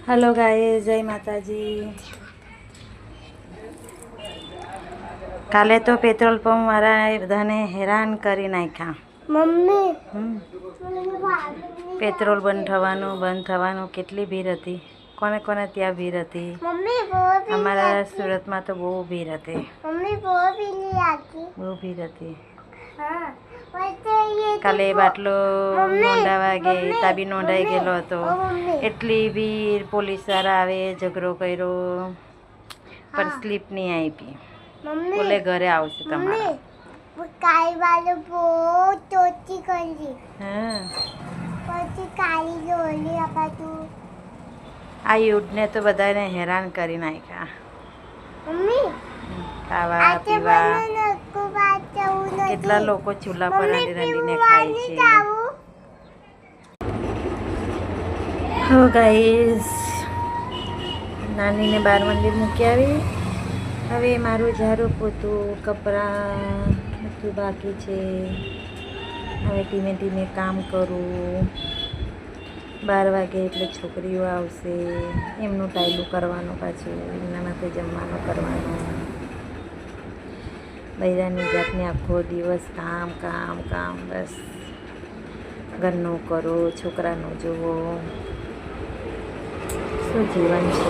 Hello guys, जय माताजी। काले तो पेट्रोल पंप वाला बधाने हैरान करी नाख्या। मम्मी पेट्रोल बंद थवानुं केटली भीड़ हती। कोने कोने त्या भीड़ हती। मम्मी अमारा सूरत में तो बहु भीड़ हती। मम्मी बहु भीड़ हती। हाँ ये काले बाटलो नोंधावा गे ताबी नोंधाई मम्मी, गेलो हतो। मम्मी। एटली भीड़, पोलीस वाळा आवे, झगड़ो कर्यो पण हाँ। स्लीप नहीं आपी। मम्मी बोले घरे आवशे तमारा। काई वाले बहुत चोटी करी हाँ, પછી કાળી જોલી આપા તું आ युद्ध ने तो बधाने हैरान करी नाख्या। મમ્મી खावा આજે पीवा મને નકો વાચાવું નથી કેટલા લોકો ચૂલા પર મમ્મી રાંધી રાંધીને પીવા ખાય નહીં છે। જાવું हो गाइस, नानी ने बार मंदिर मूकी आवी। हवे मारू झाड़ू पोतू कपड़ा બધું બાકી છે। હવે ધીમે ધીમે કામ કરું। 12 વાગે એટલે છોકરીઓ આવશે, એમનું ટાયલું કરવાનું, પાછું એમના માટે જમવાનું કરવાનું। બૈરાની જાતને આખો દિવસ કામ કામ કામ, બસ ઘરનું કરો, છોકરાનું જુઓ, શું જીવન છે।